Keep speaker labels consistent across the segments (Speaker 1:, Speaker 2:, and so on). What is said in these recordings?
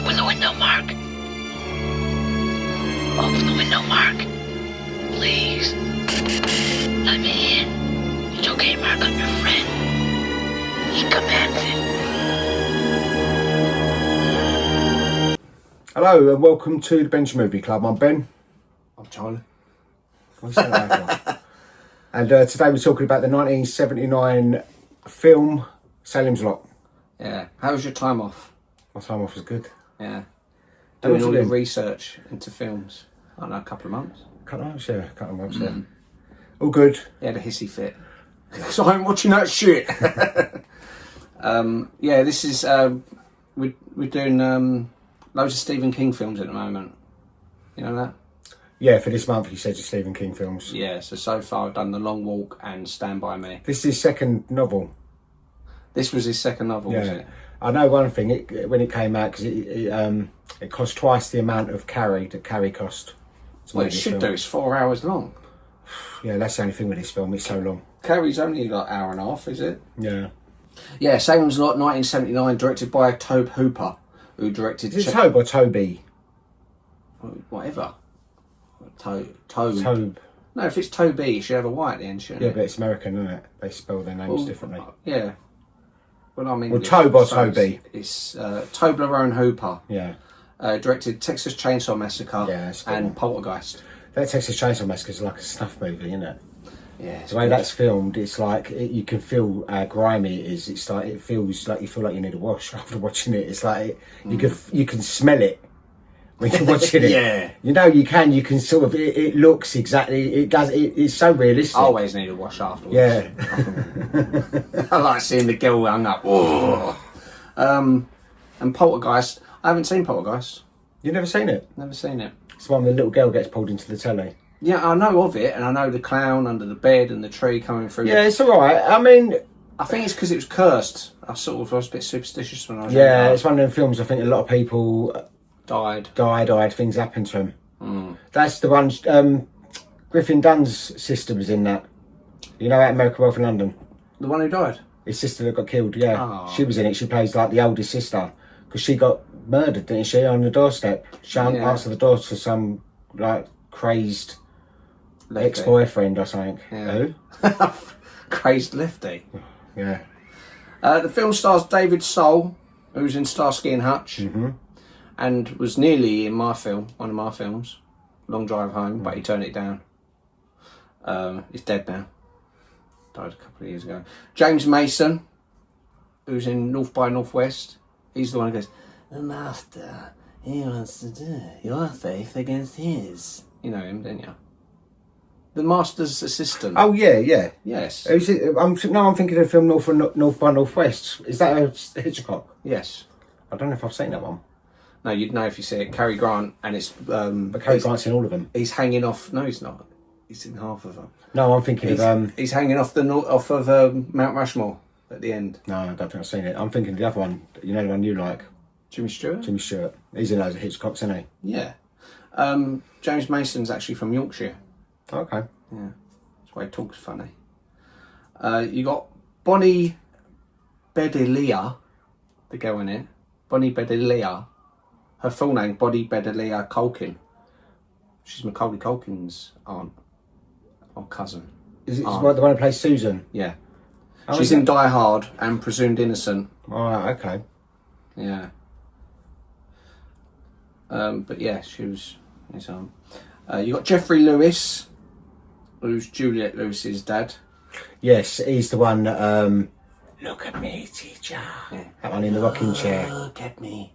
Speaker 1: Open the window, Mark. Open the window, Mark. Please. Let me in. It's okay, Mark. I'm your friend. He commands it.
Speaker 2: Hello and welcome to the Bench Movie Club. I'm Ben.
Speaker 3: I'm Charlie.
Speaker 2: And today we're talking about the 1979 film Salem's Lot.
Speaker 3: Yeah. How was your time off?
Speaker 2: My time off was good.
Speaker 3: Yeah.
Speaker 2: How
Speaker 3: Doing
Speaker 2: was
Speaker 3: all
Speaker 2: it
Speaker 3: your
Speaker 2: then?
Speaker 3: research into films. I don't know, a couple of months.
Speaker 2: Couple of months, yeah. All good.
Speaker 3: He had a hissy fit. So I'm watching that shit. Yeah, this is we're doing loads of Stephen King films at the moment. You know that?
Speaker 2: Yeah, for this month he said your Stephen King films.
Speaker 3: Yeah. So far I've done The Long Walk and Stand By Me.
Speaker 2: This is his second novel.
Speaker 3: This was his second novel, was
Speaker 2: Yeah.
Speaker 3: it?
Speaker 2: I know one thing, when it came out, because it cost twice the amount of Carrie that Carrie cost. to
Speaker 3: Well,
Speaker 2: make
Speaker 3: it
Speaker 2: this
Speaker 3: should
Speaker 2: film.
Speaker 3: do. It's 4 hours long.
Speaker 2: Yeah, that's the only thing with this film, it's so long.
Speaker 3: Carrie's only like hour and a half, is it?
Speaker 2: Yeah.
Speaker 3: Yeah, Salem's Lot, 1979, directed by Tobe Hooper, who directed...
Speaker 2: Is it Tobe or Toby?
Speaker 3: Whatever. Tobe.
Speaker 2: Tobe.
Speaker 3: No, if it's Toby, you should have a Y at the end, shouldn't
Speaker 2: Yeah,
Speaker 3: it?
Speaker 2: but it's American, isn't it? They spell their names differently.
Speaker 3: Yeah. Well, I'm
Speaker 2: Or
Speaker 3: English.
Speaker 2: Tobe or
Speaker 3: so
Speaker 2: Toby.
Speaker 3: It's Toblerone Hooper.
Speaker 2: Yeah.
Speaker 3: Directed Texas Chainsaw Massacre
Speaker 2: Yeah, that's a good
Speaker 3: and
Speaker 2: one.
Speaker 3: Poltergeist.
Speaker 2: That Texas Chainsaw Massacre is like a snuff movie, isn't it?
Speaker 3: Yeah.
Speaker 2: The way that's filmed, it's like you can feel how grimy it is. It's like it feels like you need a wash after watching it. It's like you can smell it when you're watching it.
Speaker 3: Yeah.
Speaker 2: You know you can sort of. It looks exactly. It does. It's so realistic.
Speaker 3: I always need a wash afterwards.
Speaker 2: Yeah.
Speaker 3: I like seeing the girl hung up. Oh. And Poltergeist. I haven't seen Poltergeist.
Speaker 2: You've never seen it?
Speaker 3: Never seen it.
Speaker 2: It's the one where the little girl gets pulled into the telly.
Speaker 3: Yeah, I know of it, and I know the clown under the bed and the tree coming through.
Speaker 2: Yeah, it's all right. I mean,
Speaker 3: I think it's because it was cursed. I was a bit superstitious when I was
Speaker 2: yeah,
Speaker 3: younger.
Speaker 2: it's one of them films. I think a lot of people
Speaker 3: Died.
Speaker 2: died. Things happened to him. That's the one. Griffin Dunn's sister was in that. You know, at American Wealth in London.
Speaker 3: The one who died?
Speaker 2: His sister that got killed. Yeah,
Speaker 3: Oh.
Speaker 2: she was in it. She plays like the oldest sister because she got murdered, didn't she? On the doorstep. She answered the door to some like crazed
Speaker 3: Lefty.
Speaker 2: ex-boyfriend or something.
Speaker 3: Yeah.
Speaker 2: Who?
Speaker 3: Crazed lefty.
Speaker 2: Yeah.
Speaker 3: The film stars David Soul, who's in Starsky and Hutch, and was nearly in my film, one of my films, Long Drive Home, but he turned it down. He's dead now. Died a couple of years ago. James Mason, who's in North by Northwest, he's the one who goes, "The master, he wants to do your faith against his." You know him, don't you? The master's assistant.
Speaker 2: Oh yeah.
Speaker 3: Yes.
Speaker 2: Who's it? I'm thinking of the film North by Northwest. Is that a Hitchcock?
Speaker 3: Yes.
Speaker 2: I don't know if I've seen that one.
Speaker 3: No, you'd know if you see it. Cary Grant, and it's...
Speaker 2: But Cary Grant's in all of them.
Speaker 3: He's hanging off... No, he's not. He's in half of them.
Speaker 2: No, I'm thinking of
Speaker 3: He's hanging off off of Mount Rushmore at the end.
Speaker 2: No, I don't think I've seen it. I'm thinking of the other one. You know the one you like,
Speaker 3: Jimmy Stewart?
Speaker 2: Jimmy Stewart. He's in loads of Hitchcocks, isn't he?
Speaker 3: Yeah. James Mason's actually from Yorkshire.
Speaker 2: Okay.
Speaker 3: Yeah. That's why he talks funny. You got Bonnie Bedelia, the girl in it. Bonnie Bedelia. Her full name, Bonnie Bedelia Culkin. She's Macaulay Culkin's aunt. Or cousin.
Speaker 2: Is it the
Speaker 3: Aunt.
Speaker 2: one who plays Susan?
Speaker 3: Yeah.
Speaker 2: Oh,
Speaker 3: She's
Speaker 2: is
Speaker 3: in
Speaker 2: it?
Speaker 3: Die Hard and Presumed Innocent.
Speaker 2: Oh, okay.
Speaker 3: Yeah. But yeah, she was his aunt. You got Jeffrey Lewis, who's Juliette Lewis's dad.
Speaker 2: Yes, he's the one. Look at me, teacher.
Speaker 3: Yeah.
Speaker 2: That one in the rocking chair.
Speaker 3: Look at me.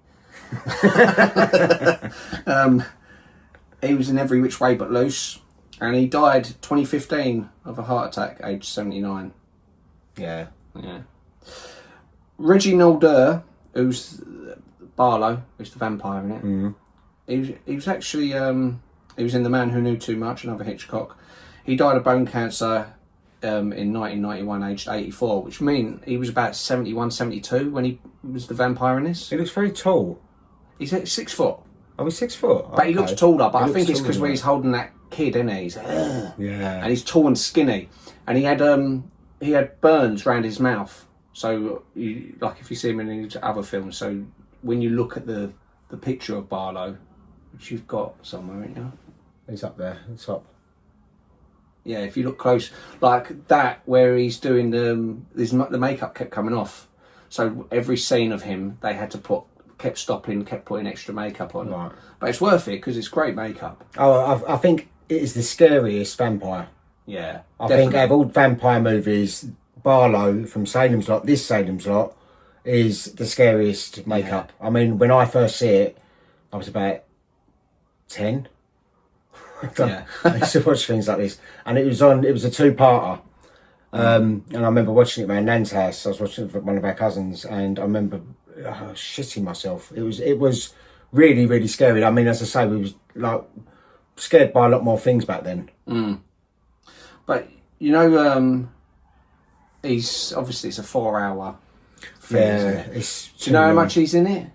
Speaker 3: He was in Every Which Way But Loose, and he died 2015 of a heart attack, aged 79.
Speaker 2: Yeah.
Speaker 3: Yeah. Reggie Nalder, who's Barlow, who's the vampire in it. He was actually he was in The Man Who Knew Too Much, another Hitchcock. He died of bone cancer in 1991, aged 84, which means he was about 71, 72 when he was the vampire in this.
Speaker 2: He looks very tall.
Speaker 3: He's at 6 foot.
Speaker 2: Oh, he's 6 foot.
Speaker 3: But he looks taller, but
Speaker 2: He
Speaker 3: I
Speaker 2: looks
Speaker 3: think it's
Speaker 2: taller
Speaker 3: because
Speaker 2: than
Speaker 3: when
Speaker 2: that.
Speaker 3: he's holding that kid, isn't he? He's, and
Speaker 2: Yeah.
Speaker 3: he's tall and skinny. And he had burns around his mouth. So, like if you see him in his other films, so when you look at the the picture of Barlow, which you've got somewhere, haven't you?
Speaker 2: He's up there, at the top.
Speaker 3: Yeah, if you look close, like that, where he's doing the makeup kept coming off. So every scene of him, they had to kept stopping, kept putting extra makeup on.
Speaker 2: Right.
Speaker 3: But it's worth it because it's great makeup.
Speaker 2: Oh, I think it is the scariest vampire.
Speaker 3: Yeah,
Speaker 2: I think out of all vampire movies, Barlow from Salem's Lot, this Salem's Lot, is the scariest makeup. I mean, when I first see it, I was about 10.
Speaker 3: Yeah.
Speaker 2: I used to watch things like this, and it was a two-parter. And I remember watching it at my nan's house. I was watching it with one of our cousins, and I remember shitting myself. It was really, really scary. I mean, as I say, we was like scared by a lot more things back then.
Speaker 3: But you know, it's a 4-hour film.
Speaker 2: Yeah,
Speaker 3: isn't it? Do you know how much he's in it?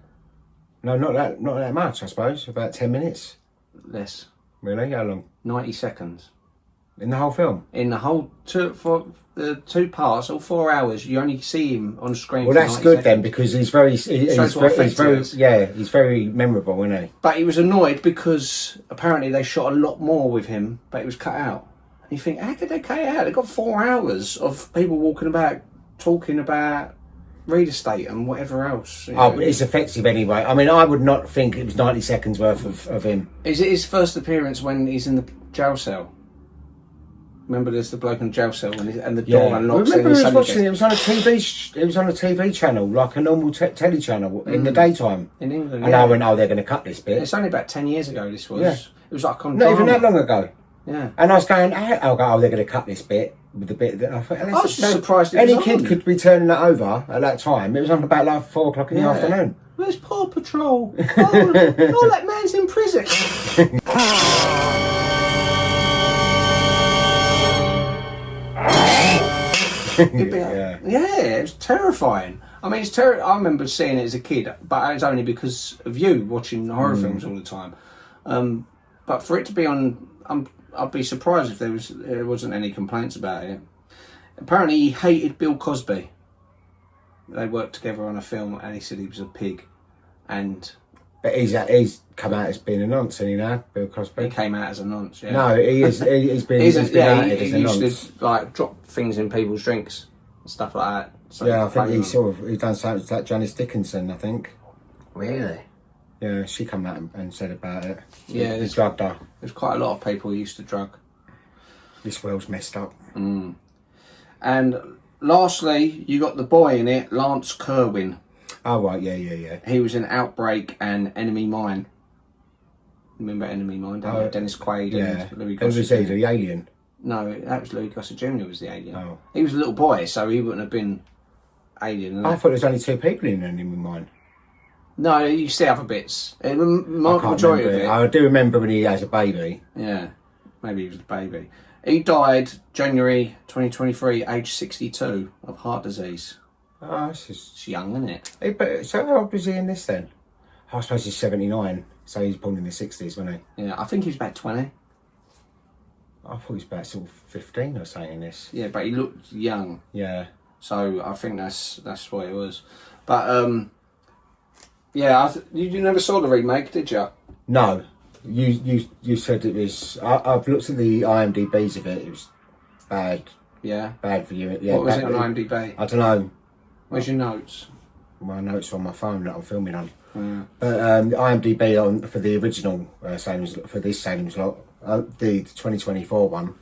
Speaker 2: No, not that much. I suppose about 10 minutes.
Speaker 3: Less.
Speaker 2: Really? How long?
Speaker 3: 90 seconds.
Speaker 2: In the whole film?
Speaker 3: In the whole two parts, all 4 hours, you only see him on screen.
Speaker 2: Well,
Speaker 3: for
Speaker 2: that's
Speaker 3: 90
Speaker 2: good
Speaker 3: seconds.
Speaker 2: then, because he's very memorable, isn't he?
Speaker 3: But he was annoyed because apparently they shot a lot more with him, but it was cut out. And you think, how could they cut it out? They got 4 hours of people walking about, talking about real estate and whatever else.
Speaker 2: But it's effective anyway. I mean, I would not think it was 90 seconds worth of him.
Speaker 3: Is it his first appearance when he's in the jail cell? Remember, there's the bloke in the jail cell and the door unlocks.
Speaker 2: Remember, I was watching it. It was on a TV. It was on a TV channel, like a normal telly channel in the daytime
Speaker 3: in England.
Speaker 2: And I went, "Oh, they're going to cut this bit."
Speaker 3: It's only about 10 years ago. This was.
Speaker 2: Yeah.
Speaker 3: It was like on.
Speaker 2: Not
Speaker 3: drama.
Speaker 2: even that long ago.
Speaker 3: Yeah.
Speaker 2: And I was going, "Oh, they're going to cut this bit with the bit that I thought."
Speaker 3: I was surprised.
Speaker 2: Any kid could be turning that over at that time. It was on about like 4 o'clock in the afternoon.
Speaker 3: Where's Paw Patrol? Oh, that man's in prison. Yeah, it was terrifying. I mean, I remember seeing it as a kid, but it's only because of you watching horror films all the time. But for it to be on, I'd be surprised if there wasn't any complaints about it. Apparently, he hated Bill Cosby. They worked together on a film, and he said he was a pig. And
Speaker 2: but he's come out as being a nonce, hasn't he now, Bill Cosby?
Speaker 3: He came out as a nonce. Yeah.
Speaker 2: No, he's been outed as a nonce.
Speaker 3: He used to like drop things in people's drinks and stuff like that. So
Speaker 2: yeah, I think he done something to that Janice Dickinson, I think.
Speaker 3: Really?
Speaker 2: Yeah, she come out and said about it.
Speaker 3: Yeah,
Speaker 2: he drugged her.
Speaker 3: There's quite a lot of people who used to drug.
Speaker 2: This world's messed up.
Speaker 3: And lastly, you got the boy in it, Lance Kerwin.
Speaker 2: Oh right, yeah.
Speaker 3: He was in Outbreak and Enemy Mine. Remember Enemy Mine? Don't you? Dennis Quaid and Louis Gossett.
Speaker 2: Who was he, the alien?
Speaker 3: No, that was Louis Gossett Jr. was the alien.
Speaker 2: Oh.
Speaker 3: He was a little boy, so he wouldn't have been alien.
Speaker 2: I thought there was only 2 people in Enemy Mine.
Speaker 3: No, you see other bits.
Speaker 2: I can't
Speaker 3: Majority of
Speaker 2: remember
Speaker 3: it.
Speaker 2: I do remember when he has a baby.
Speaker 3: Yeah, maybe he was a baby. He died January 2023, age 62, of heart disease.
Speaker 2: Oh, this is...
Speaker 3: It's young, isn't it?
Speaker 2: Hey, but so how old was he in this then? I suppose he's 79, so he's born in the 60s, wasn't he?
Speaker 3: Yeah, I think he was about 20.
Speaker 2: I thought he was about sort of 15 or something in this.
Speaker 3: Yeah, but he looked young.
Speaker 2: Yeah.
Speaker 3: So I think that's what it was. But yeah, you never saw the remake, did you?
Speaker 2: No, you said it was. I've looked at the IMDb's of it. It was bad.
Speaker 3: Yeah.
Speaker 2: Bad for you. Yeah.
Speaker 3: What was it on IMDb?
Speaker 2: I don't know.
Speaker 3: Where's your notes?
Speaker 2: My notes are on my phone that I'm filming on.
Speaker 3: Yeah.
Speaker 2: But IMDb for the original Salem's Lot, the 2024 one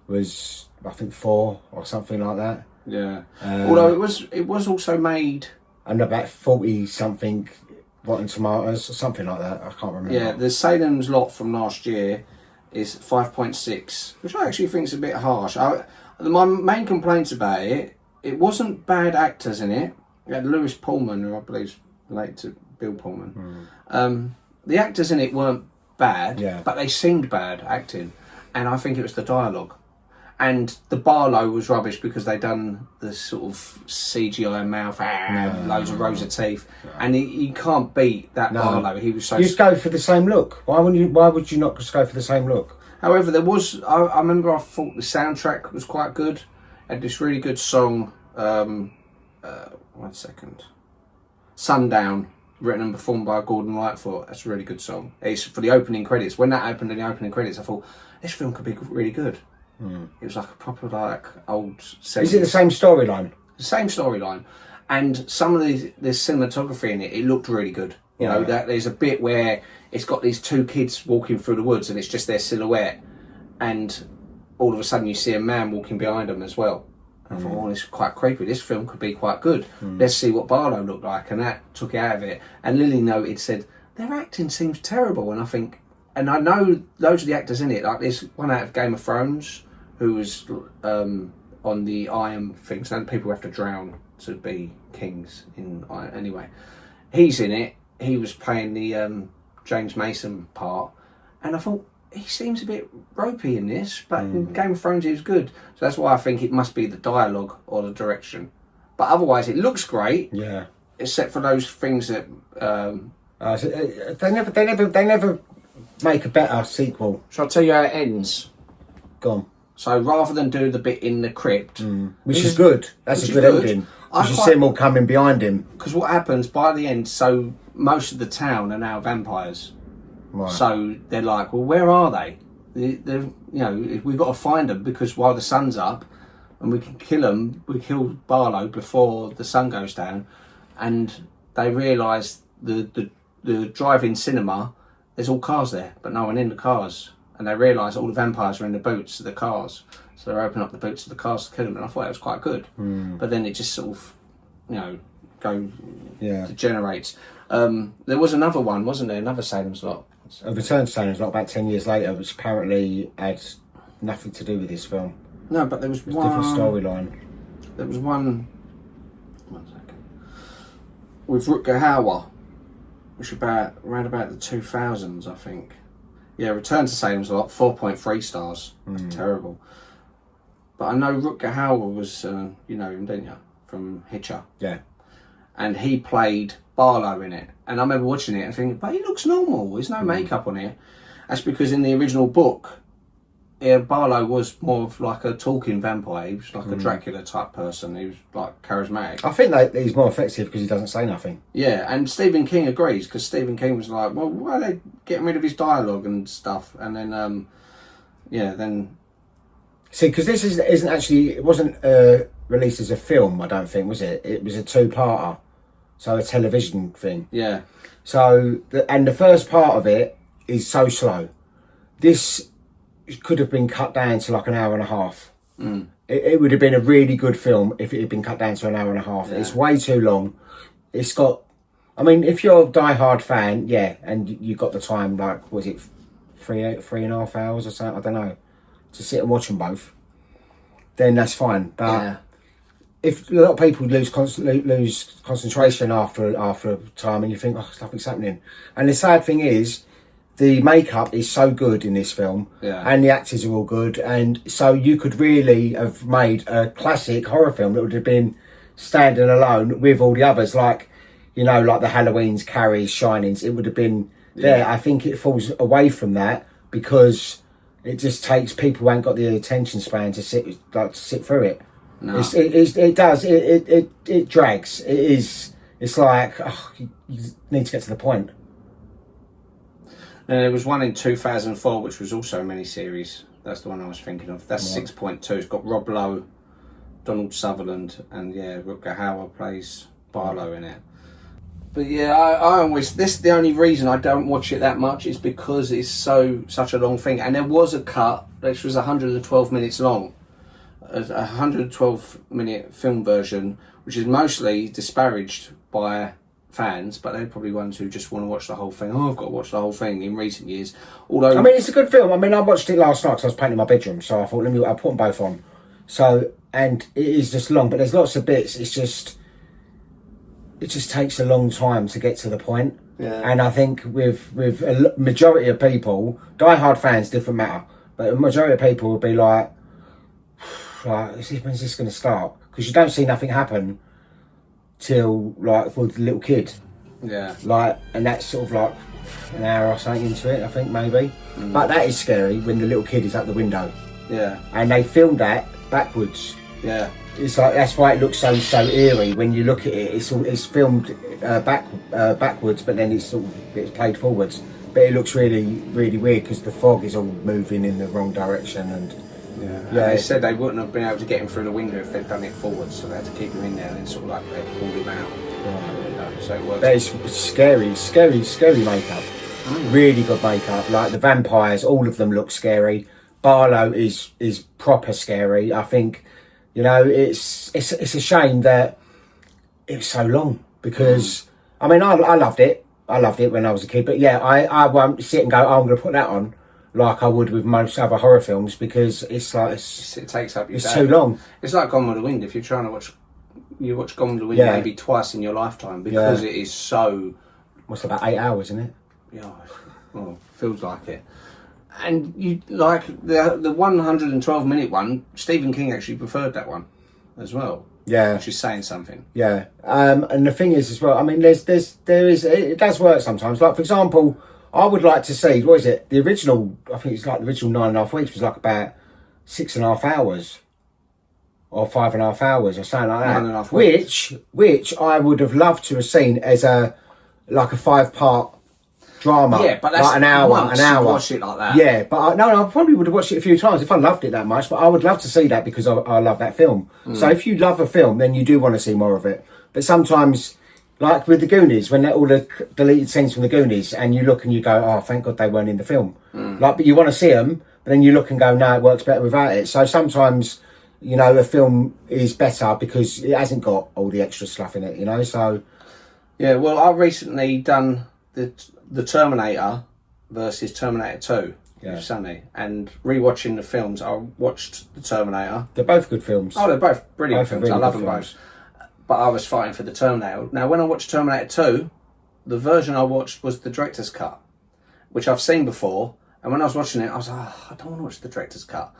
Speaker 2: was I think 4 or something like that.
Speaker 3: Yeah. Although it was also made.
Speaker 2: And about 40 something Rotten Tomatoes or something like that. I can't remember.
Speaker 3: Yeah, the Salem's Lot from last year is 5.6, which I actually think is a bit harsh. My main complaints about it wasn't bad actors in it. You had Lewis Pullman, who I believe is related to Bill Pullman. The actors in it weren't bad, but they seemed bad acting. And I think it was the dialogue. And the Barlow was rubbish because they done the sort of CGI mouth, loads of rows of teeth, and you can't beat that Barlow. He was so.
Speaker 2: You go for the same look. Why would you not just go for the same look?
Speaker 3: However, there was. I remember I thought the soundtrack was quite good. Had this really good song. 1 second. Sundown written and performed by Gordon Lightfoot. That's a really good song. It's for the opening credits. When that opened in the opening credits, I thought, this film could be really good. It was like a proper, like, old... 70s.
Speaker 2: Is it the same storyline?
Speaker 3: The same storyline. And some of the cinematography in it, it looked really good. You know, that there's a bit where it's got these two kids walking through the woods and it's just their silhouette. And all of a sudden you see a man walking behind them as well. I thought, oh, this is quite creepy. This film could be quite good. Let's see what Barlow looked like. And that took it out of it. And Lily noted, said, their acting seems terrible. And I think, and I know loads of the actors in it. Like there's one out of Game of Thrones who was on the Iron thing. So people have to drown to be kings in Iron. Anyway, he's in it. He was playing the James Mason part. And I thought, he seems a bit ropey in this, but in Game of Thrones he was good. So that's why I think it must be the dialogue or the direction. But otherwise it looks great. Yeah. Except for those things that
Speaker 2: so they never make a better sequel.
Speaker 3: Shall I tell you how it ends?
Speaker 2: Go on.
Speaker 3: So rather than do the bit in the crypt,
Speaker 2: which is good. That's a good ending. Because you see them all coming behind him.
Speaker 3: Because what happens by the end? So most of the town are now vampires. Right. So they're like, well, where are they? They're, you know, we've got to find them because while the sun's up, and we can kill them. We kill Barlow before the sun goes down, and they realise the drive-in cinema. There's all cars there, but no one in the cars, and they realise all the vampires are in the boots of the cars. So they open up the boots of the cars to kill them, and I thought it was quite good. But then it just sort of, you know, degenerates. There was another one, wasn't there? Another Salem's Lot.
Speaker 2: A Return to Salem's Lot about 10 years later, which apparently had nothing to do with this film.
Speaker 3: No, but there was one...
Speaker 2: different storyline.
Speaker 3: There was one second. With Rutger Hauer, which was around about the 2000s, I think. Yeah, Return to Salem's Lot, 4.3 stars. That's terrible. But I know Rutger Hauer was, you know him, didn't you? From Hitcher.
Speaker 2: Yeah.
Speaker 3: And he played Barlow in it. And I remember watching it and thinking, but he looks normal. There's no makeup on it. That's because in the original book, Barlow was more of like a talking vampire. He was like a Dracula type person. He was like charismatic.
Speaker 2: I think that he's more effective because he doesn't say nothing.
Speaker 3: Yeah, and Stephen King agrees because Stephen King was like, well, why are they getting rid of his dialogue and stuff? And then, then...
Speaker 2: See, because this isn't actually... It wasn't released as a film, I don't think, was it? It was a two-parter. So a television thing.
Speaker 3: Yeah.
Speaker 2: So, and the first part of it is so slow. This could have been cut down to like an hour and a half. It would have been a really good film if it had been cut down to an hour and a half. Yeah. It's way too long. It's got... I mean, if you're a die-hard fan, yeah, and you got the time, like, was it 3.5 hours or something? I don't know. To sit and watch them both, then that's fine. But if a lot of people lose concentration after a time, and you think, oh, nothing's happening. And the sad thing is, the makeup is so good in this film, and the actors are all good, and so you could really have made a classic horror film that would have been standing alone with all the others, like, you know, like the Halloweens, Carries, Shinings. It would have been there. I think it falls away from that because it just takes people who ain't got the attention span to sit through it. No. It drags. It's like, you need to get to the point.
Speaker 3: And there was one in 2004 which was also a mini-series. That's the one I was thinking of. That's 6.2. It's got Rob Lowe, Donald Sutherland, and Rutger Hauer plays Barlow in it. But yeah, I always... This the only reason I don't watch it that much is because it's such a long thing. And there was a cut which was 112 minutes long. A 112-minute film version, which is mostly disparaged by fans, but they're probably ones who just want to watch the whole thing. Oh, I've got to watch the whole thing in recent years. Although...
Speaker 2: I mean, it's a good film. I mean, I watched it last night because I was painting my bedroom, so I thought, I'll put them both on. So, and it is just long, but there's lots of bits. It just takes a long time to get to the point. Yeah. And I think with a majority of people, die-hard fans, different matter, but a majority of people will be like, when's this going to start? Because you don't see nothing happen till, like, with the little kid.
Speaker 3: Yeah.
Speaker 2: Like, and that's sort of like an hour or something into it, I think, maybe. But that is scary when the little kid is at the window.
Speaker 3: Yeah.
Speaker 2: And they filmed that backwards.
Speaker 3: Yeah.
Speaker 2: it's like that's why it looks so eerie when you look at it. It's filmed backwards, but then it's played forwards. But it looks really weird because the fog is all moving in the wrong direction, and
Speaker 3: they said they wouldn't have been able to get him through the window if they'd done it forwards, so they had to keep him in there and then sort of like they pulled him out. So it works.
Speaker 2: But it's scary makeup. Really good makeup. Like the vampires, all of them look scary. Barlow is proper scary. I think, it's a shame that it was so long because I mean I loved it. I loved it when I was a kid, but I won't sit and go, I'm going to put that on like I would with most other horror films because it's like
Speaker 3: it takes up your day.
Speaker 2: It's too long.
Speaker 3: It's like Gone with the Wind. If you're trying to watch Gone with the Wind maybe twice in your lifetime because it is so.
Speaker 2: What's about 8 hours, isn't it?
Speaker 3: Yeah, well, feels like it. And you like the 112-minute one. Stephen King actually preferred that one as well.
Speaker 2: Yeah,
Speaker 3: which is saying something.
Speaker 2: Yeah, and the thing is as well. I mean, there is it does work sometimes. Like for example, I would like to see what is it? The original. I think it's like the original 9.5 weeks was like about 6.5 hours. Or 5.5 hours, or something like that.
Speaker 3: 9.5 weeks.
Speaker 2: Which I would have loved to have seen as a 5-part drama.
Speaker 3: Yeah, but that's
Speaker 2: like an hour.
Speaker 3: Watch it like that.
Speaker 2: Yeah, but I probably would have watched it a few times if I loved it that much. But I would love to see that because I love that film. So if you love a film, then you do want to see more of it. But sometimes, like with the Goonies, when they're all the deleted scenes from the Goonies, and you look and you go, "Oh, thank God they weren't in the film." But you want to see them, but then you look and go, "No, it works better without it." So sometimes. A film is better because it hasn't got all the extra stuff in it, so...
Speaker 3: Yeah, well, I've recently done the Terminator versus Terminator 2 with Sonny, and rewatching the films, I watched the Terminator.
Speaker 2: They're both good films.
Speaker 3: Oh, they're both brilliant films.
Speaker 2: Really
Speaker 3: I love them both. But I was fighting for the Terminator. Now, when I watched Terminator 2, the version I watched was the director's cut, which I've seen before, and when I was watching it, I was like, I don't want to watch the director's cut.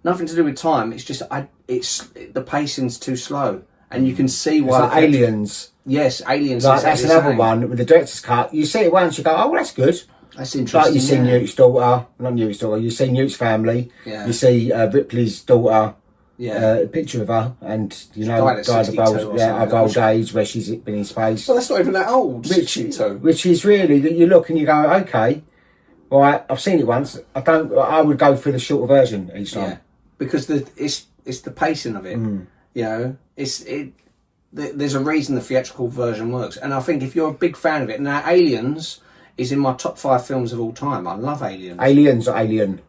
Speaker 3: Nothing to do with time. It's just the pacing's too slow, and you can see why.
Speaker 2: It's like Aliens.
Speaker 3: Yes, Aliens.
Speaker 2: Like, that's another one with the director's cut. You see it once, you go, "Oh, well, that's good."
Speaker 3: That's interesting.
Speaker 2: Like you see Newt's daughter, not Newt's daughter. You see Newt's family.
Speaker 3: Yeah.
Speaker 2: You see Ripley's daughter.
Speaker 3: Yeah.
Speaker 2: A picture of her, and
Speaker 3: died
Speaker 2: of old age, where she's been in space.
Speaker 3: Well, that's not even that old.
Speaker 2: Which is really that you look and you go, "Okay, all right, I've seen it once. I would go for the shorter version each time."
Speaker 3: Yeah. Because it's the pacing of it, There's a reason the theatrical version works, and I think if you're a big fan of it, now Aliens is in my top 5 films of all time. I love Aliens.
Speaker 2: Aliens or Alien?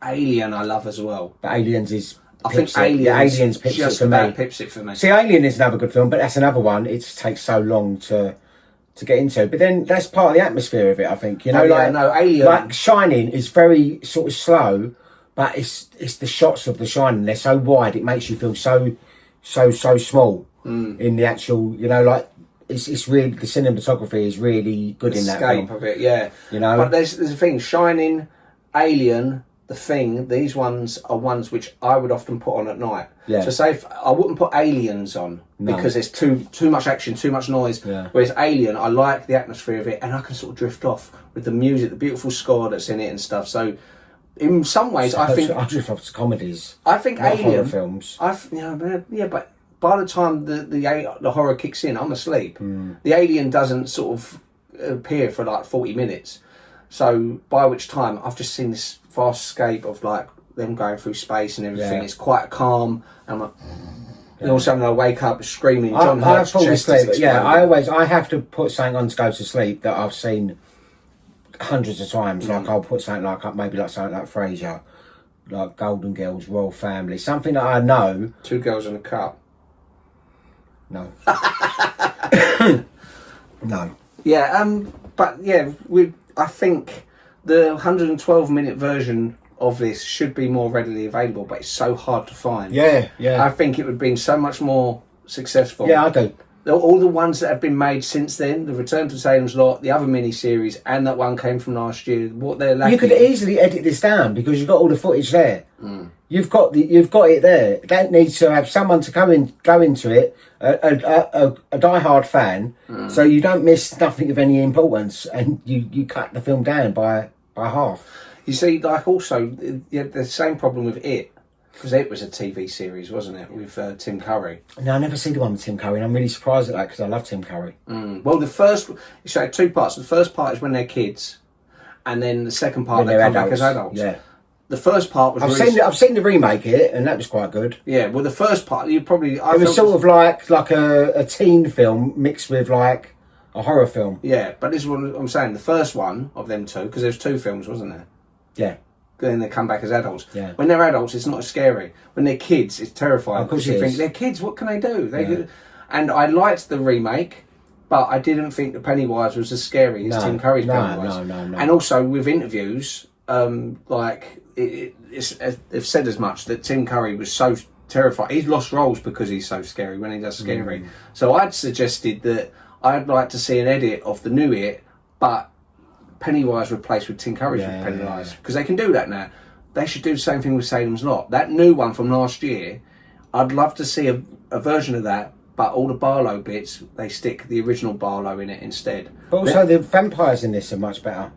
Speaker 3: Alien, I love as well.
Speaker 2: But Aliens is.
Speaker 3: I think Aliens
Speaker 2: pips
Speaker 3: just
Speaker 2: it for me.
Speaker 3: Pips it for me.
Speaker 2: See, Alien is another good film, but that's another one. It takes so long to get into, but then that's part of the atmosphere of it. I think
Speaker 3: Alien.
Speaker 2: Like Shining is very sort of slow. But it's the shots of The Shining. They're so wide, it makes you feel so small in the actual. It's really the cinematography is really good in that film.
Speaker 3: Escape of it, yeah. But there's a thing. Shining, Alien, The Thing. These ones are ones which I would often put on at night.
Speaker 2: Yeah.
Speaker 3: So say I wouldn't put Aliens on because there's too much action, too much noise.
Speaker 2: Yeah.
Speaker 3: Whereas Alien, I like the atmosphere of it, and I can sort of drift off with the music, the beautiful score that's in it and stuff. So. In some ways, I think
Speaker 2: I just love comedies.
Speaker 3: I think
Speaker 2: not
Speaker 3: Alien
Speaker 2: horror films.
Speaker 3: But by the time the horror kicks in, I'm asleep. The alien doesn't sort of appear for like 40 minutes, so by which time I've just seen this vast scape of like them going through space and everything. It's quite calm, and like, and all of a sudden I wake up screaming. John Hurt's chest is exploding.
Speaker 2: I have to put something on to go to sleep that I've seen hundreds of times. Like I'll put something like something like Frasier, like Golden Girls, Royal Family, something that I know.
Speaker 3: 2 Girls in a Cup.
Speaker 2: No. No.
Speaker 3: Yeah. But yeah, I think the 112-minute version of this should be more readily available, but it's so hard to find.
Speaker 2: Yeah.
Speaker 3: I think it would have been so much more successful.
Speaker 2: Yeah, I do.
Speaker 3: All the ones that have been made since then, the Return to Salem's Lot, the other mini-series, and that one came from last year, what they're lacking...
Speaker 2: You could easily edit this down because you've got all the footage there. You've got it there. That needs to have someone to go into it, a die-hard fan, so you don't miss nothing of any importance, and you cut the film down by half.
Speaker 3: You see, like also, the same problem with It. Because it was a TV series, wasn't it, with Tim Curry?
Speaker 2: No, I never see the one with Tim Curry, and I'm really surprised at that because I love Tim Curry.
Speaker 3: Well, it's like 2 parts. The first part is when they're kids, and then the second part
Speaker 2: When
Speaker 3: they
Speaker 2: they're
Speaker 3: come back as adults.
Speaker 2: Yeah.
Speaker 3: The first part was
Speaker 2: I've seen the remake of it, and that was quite good.
Speaker 3: Yeah, well, the first part it
Speaker 2: was sort of like a teen film mixed with like a horror film.
Speaker 3: Yeah, but this is what I'm saying. The first one of them two, because there's 2 films, wasn't there?
Speaker 2: Yeah.
Speaker 3: Then they come back as adults.
Speaker 2: Yeah.
Speaker 3: When they're adults, it's not as scary. When they're kids, it's terrifying.
Speaker 2: Of course,
Speaker 3: you
Speaker 2: it
Speaker 3: think
Speaker 2: is.
Speaker 3: they're kids. What can they do? And I liked the remake, but I didn't think the Pennywise was as scary as Tim Curry's Pennywise.
Speaker 2: No.
Speaker 3: And also with interviews, they've said as much that Tim Curry was so terrified. He's lost roles because he's so scary when he does scary. So I'd suggested that I'd like to see an edit of the new It, but Pennywise replaced with Tim Curry's Pennywise, because they can do that now. They should do the same thing with Salem's Lot. That new one from last year, I'd love to see a version of that, but all the Barlow bits, they stick the original Barlow in it instead.
Speaker 2: But also the vampires in this are much better.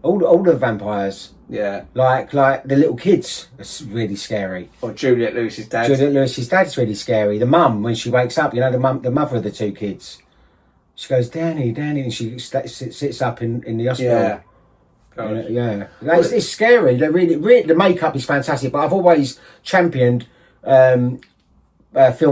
Speaker 2: All the vampires.
Speaker 3: Yeah.
Speaker 2: Like the little kids are really scary.
Speaker 3: Or Juliette Lewis's dad.
Speaker 2: Juliette Lewis's dad's really scary. The mum, when she wakes up, the mother of the 2 kids, she goes, Danny, and she sits up in the hospital.
Speaker 3: Yeah.
Speaker 2: It's scary. They really, the makeup is fantastic, but I've always championed film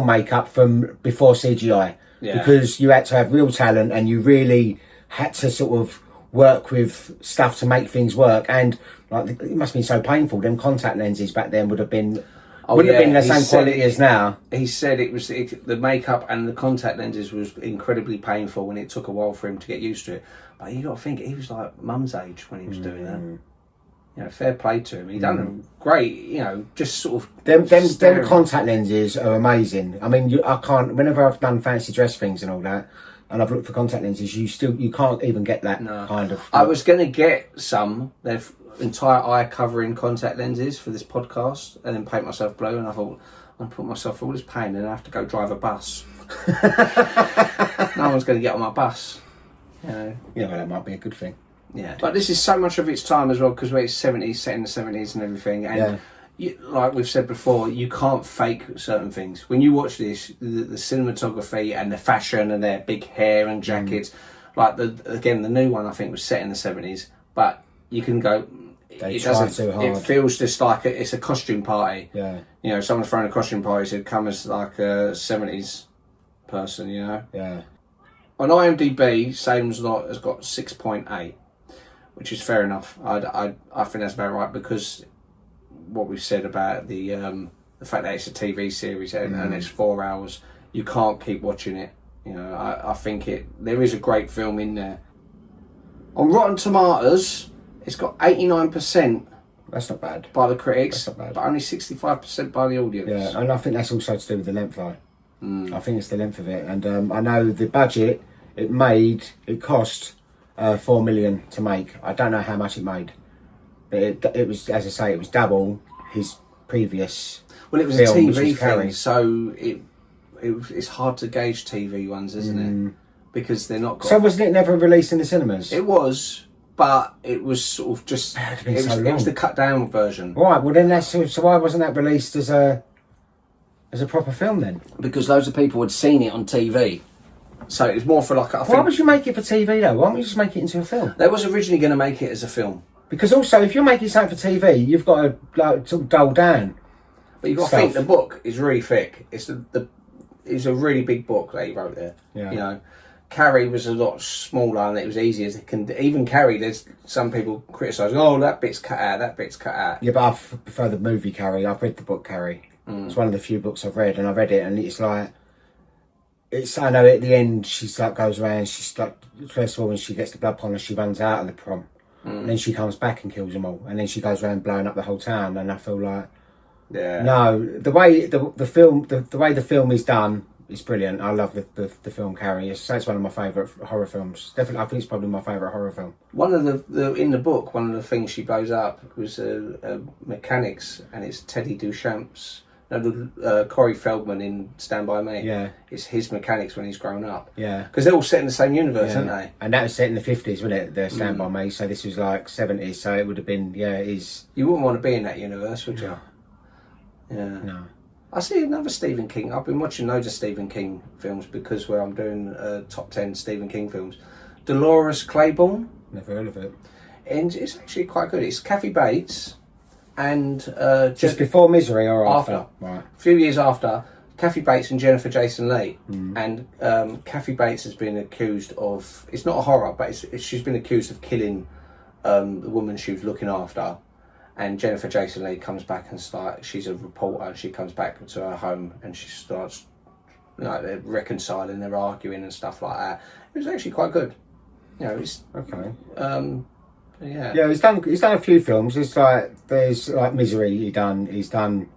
Speaker 2: makeup from before CGI, because you had to have real talent and you really had to sort of work with stuff to make things work. And like, it must have been so painful. Them contact lenses back then would have been wouldn't have been the same quality as now.
Speaker 3: He said the makeup and the contact lenses was incredibly painful, and it took a while for him to get used to it. But you got to think, he was like mum's age when he was doing that. You know, fair play to him. He done them great. You know, just sort of
Speaker 2: them contact lenses are amazing. I mean, I can't. Whenever I've done fancy dress things and all that, and I've looked for contact lenses, you can't even get that kind of.
Speaker 3: I was going to get some. They're entire eye covering contact lenses for this podcast, and then paint myself blue. And I thought, I'll put myself through all this pain, and I have to go drive a bus. No one's going to get on my bus. You know.
Speaker 2: Yeah, well, that might be a good thing.
Speaker 3: Yeah, but this is so much of its time as well, because it's 70s, set in the 70s and everything. And like we've said before, you can't fake certain things. When you watch this, the cinematography and the fashion and their big hair and jackets, like the new one I think was set in the 70s, but you can go. It doesn't.
Speaker 2: Too hard.
Speaker 3: It feels just like it's a costume party.
Speaker 2: Yeah.
Speaker 3: You know, someone's throwing a costume party, so come as like a 70s person. You know.
Speaker 2: Yeah.
Speaker 3: On IMDb, Salem's Lot has got 6.8. Which is fair enough. I think that's about right, because what we've said about the fact that it's a TV series and it's 4 hours, you can't keep watching it. You know, I think there is a great film in there. On Rotten Tomatoes, it's got 89%.
Speaker 2: That's not bad.
Speaker 3: By the critics,
Speaker 2: That's not bad.
Speaker 3: but only 65% by the audience.
Speaker 2: Yeah, and I think that's also to do with the length, though. I think it's the length of it, and I know the budget it cost 4 million to make. I don't know how much it made, but it was, as I say, it was double his previous.
Speaker 3: Well, it was
Speaker 2: film,
Speaker 3: a
Speaker 2: which
Speaker 3: TV
Speaker 2: was Carrie.
Speaker 3: thing, so it's hard to gauge TV ones, isn't it? Because they're not.
Speaker 2: So wasn't it never released in the cinemas?
Speaker 3: It was, but it was sort of just. It was the cut down version.
Speaker 2: Right. Well, then so why wasn't that released as a proper film then?
Speaker 3: Because loads of people had seen it on TV. So it was more for like.
Speaker 2: Why would you make it for TV though? Why don't you just make it into a film?
Speaker 3: They was originally going to make it as a film.
Speaker 2: Because also, if you're making something for TV, you've got to like sort of dull down.
Speaker 3: But you've got to think the book is really thick. It's it's a really big book that he wrote there.
Speaker 2: Yeah.
Speaker 3: You know, Carrie was a lot smaller and it was easier to even Carrie. There's some people criticising, oh, that bit's cut out, that bit's cut out.
Speaker 2: Yeah, but I prefer the movie Carrie. I've read the book Carrie. It's one of the few books I've read, and I read it, and it's like. I know at the end she's like goes around. She's like, first of all, when she gets the blood upon her, she runs out of the prom, and then she comes back and kills them all, and then she goes around blowing up the whole town. And I feel like, no, the way the way the film is done is brilliant. I love the film Carrie. It's one of my favourite horror films. Definitely, I think it's probably my favourite horror film.
Speaker 3: One of the in the book, one of the things she blows up was mechanics, and it's Teddy Duchamp's. Corey Feldman in Stand By Me. Yeah. It's his mechanics when he's grown up.
Speaker 2: Yeah.
Speaker 3: Because they're all set in the same universe, aren't they?
Speaker 2: And that was set in the 50s, wasn't it? The Stand By Me. So this was like 70s. So it would have been, his...
Speaker 3: You wouldn't want to be in that universe, would you? Yeah.
Speaker 2: No.
Speaker 3: I see another Stephen King. I've been watching loads of Stephen King films because where I'm doing top 10 Stephen King films. Dolores Claiborne.
Speaker 2: Never heard of it.
Speaker 3: And it's actually quite good. It's Kathy Bates and
Speaker 2: Just before Misery or after? Right.
Speaker 3: A few years after, Kathy Bates and Jennifer Jason Leigh. And Kathy Bates has been accused of, it's not a horror, but she's been accused of killing the woman she was looking after. And Jennifer Jason Leigh comes back and she's a reporter, and she comes back to her home and she starts, they're reconciling, they're arguing and stuff like that. It was actually quite good. It's
Speaker 2: okay.
Speaker 3: Yeah,
Speaker 2: he's done a few films. There's like Misery. He's done